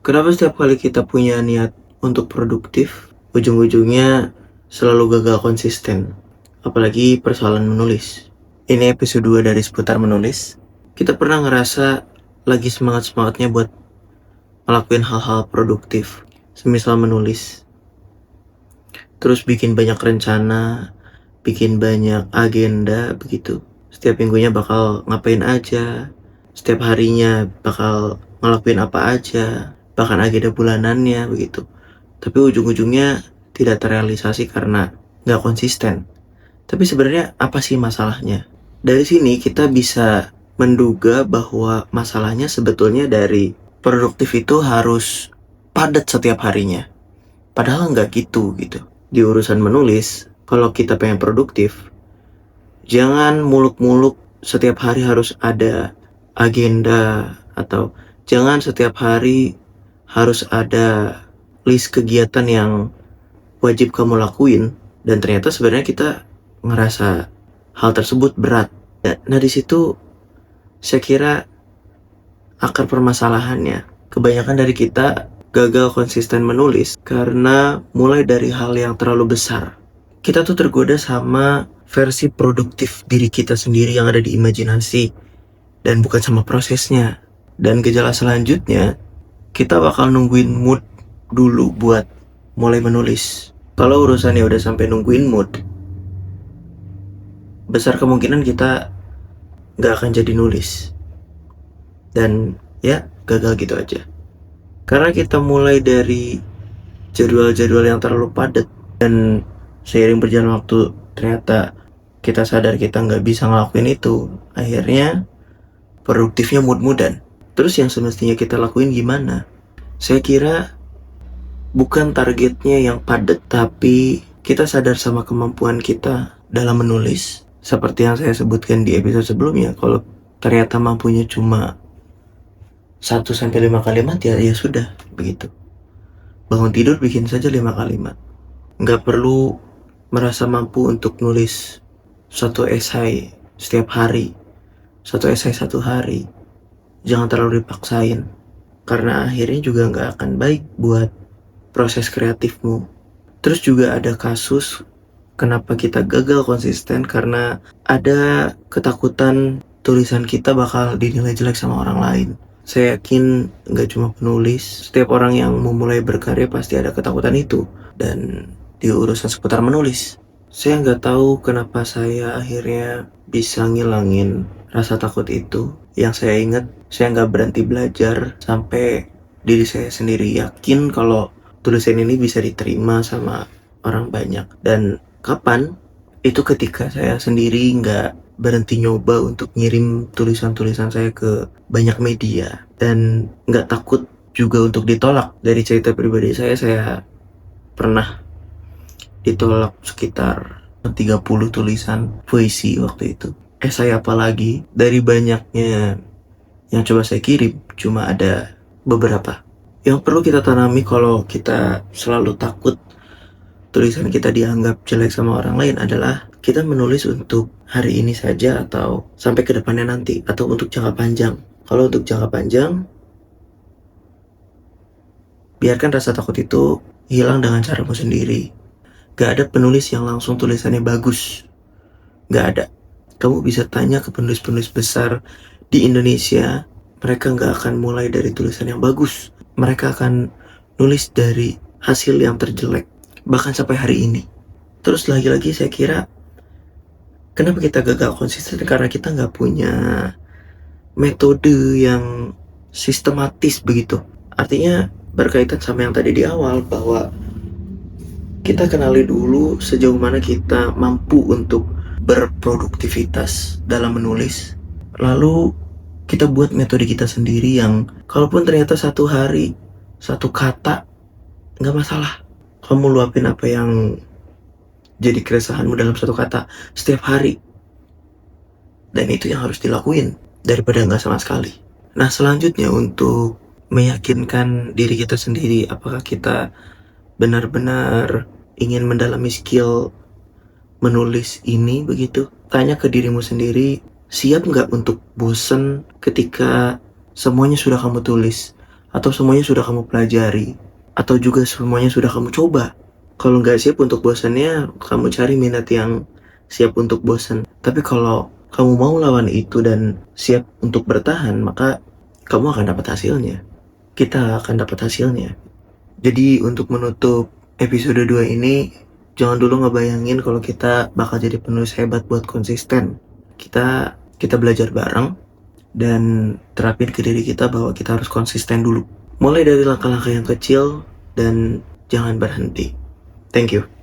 Kenapa setiap kali kita punya niat untuk produktif, ujung-ujungnya selalu gagal konsisten? Apalagi persoalan menulis. Ini episode 2 dari seputar menulis. Kita pernah ngerasa lagi semangat-semangatnya buat ngelakuin hal-hal produktif, semisal menulis. Terus bikin banyak rencana, bikin banyak agenda begitu. Setiap minggunya bakal ngapain aja, setiap harinya bakal ngelakuin apa aja, bahkan agenda bulanannya begitu. Tapi ujung-ujungnya tidak terrealisasi karena nggak konsisten. Tapi sebenarnya apa sih masalahnya? Dari sini kita bisa menduga bahwa masalahnya sebetulnya dari produktif itu harus padat setiap harinya. Padahal nggak gitu. Di urusan menulis, kalau kita pengen produktif, jangan muluk-muluk setiap hari harus ada agenda, atau jangan setiap hari harus ada list kegiatan yang wajib kamu lakuin, dan ternyata sebenarnya kita ngerasa hal tersebut berat. Nah, di situ saya kira akar permasalahannya. Kebanyakan dari kita gagal konsisten menulis karena mulai dari hal yang terlalu besar. Kita tuh tergoda sama versi produktif diri kita sendiri yang ada di imajinasi, dan bukan sama prosesnya. Dan gejala selanjutnya, kita bakal nungguin mood dulu buat mulai menulis. Kalau urusannya udah sampai nungguin mood, besar kemungkinan kita gak akan jadi nulis. Dan ya, gagal gitu aja. Karena kita mulai dari jadwal-jadwal yang terlalu padat, dan seiring berjalan waktu ternyata kita sadar kita nggak bisa ngelakuin itu. Akhirnya produktifnya mood-moodan. Terus yang semestinya kita lakuin gimana? Saya kira bukan targetnya yang padat, tapi kita sadar sama kemampuan kita dalam menulis. Seperti yang saya sebutkan di episode sebelumnya, kalau ternyata mampunya cuma 1-5 kalimat, ya sudah, begitu. Bangun tidur bikin saja 5 kalimat. Nggak perlu merasa mampu untuk nulis satu esai setiap hari, satu esai satu hari. Jangan terlalu dipaksain, karena akhirnya juga nggak akan baik buat proses kreatifmu. Terus juga ada kasus kenapa kita gagal konsisten, karena ada ketakutan tulisan kita bakal dinilai jelek sama orang lain. Saya yakin nggak cuma penulis, setiap orang yang memulai berkarya pasti ada ketakutan itu. Dan di urusan seputar menulis, saya nggak tahu kenapa saya akhirnya bisa ngilangin rasa takut itu. Yang saya ingat, saya nggak berhenti belajar sampai diri saya sendiri yakin kalau tulisan ini bisa diterima sama orang banyak. Dan kapan? Itu ketika saya sendiri nggak berhenti nyoba untuk ngirim tulisan-tulisan saya ke banyak media, dan nggak takut juga untuk ditolak. Dari cerita pribadi saya pernah ditolak sekitar 30 tulisan puisi waktu itu. Esai apalagi, dari banyaknya yang coba saya kirim, cuma ada beberapa. Yang perlu kita tanami kalau kita selalu takut tulisan kita dianggap jelek sama orang lain adalah kita menulis untuk hari ini saja atau sampai ke depannya nanti, atau untuk jangka panjang. Kalau untuk jangka panjang, biarkan rasa takut itu hilang dengan caramu sendiri. Gak ada penulis yang langsung tulisannya bagus. Gak ada. Kamu bisa tanya ke penulis-penulis besar di Indonesia, mereka gak akan mulai dari tulisan yang bagus. Mereka akan nulis dari hasil yang terjelek, bahkan sampai hari ini. Terus lagi-lagi saya kira, kenapa kita gagal konsisten? Karena kita gak punya metode yang sistematis begitu. Artinya berkaitan sama yang tadi di awal, bahwa kita kenali dulu sejauh mana kita mampu untuk berproduktivitas dalam menulis. Lalu kita buat metode kita sendiri yang kalaupun ternyata satu hari, satu kata, gak masalah. Kamu luapin apa yang jadi keresahanmu dalam satu kata setiap hari. Dan itu yang harus dilakuin, daripada gak sama sekali. Nah, selanjutnya untuk meyakinkan diri kita sendiri apakah kita benar-benar ingin mendalami skill menulis ini begitu. Tanya ke dirimu sendiri, siap nggak untuk bosen ketika semuanya sudah kamu tulis, Atau semuanya sudah kamu pelajari? Atau juga semuanya sudah kamu coba? Kalau nggak siap untuk bosannya, kamu cari minat yang siap untuk bosan. Tapi kalau kamu mau lawan itu dan siap untuk bertahan, maka kamu akan dapat hasilnya. Kita akan dapat hasilnya. Jadi untuk menutup episode 2 ini, jangan dulu ngebayangin kalau kita bakal jadi penulis hebat buat konsisten. Kita belajar bareng dan terapin ke diri kita bahwa kita harus konsisten dulu. Mulai dari langkah-langkah yang kecil dan jangan berhenti. Thank you.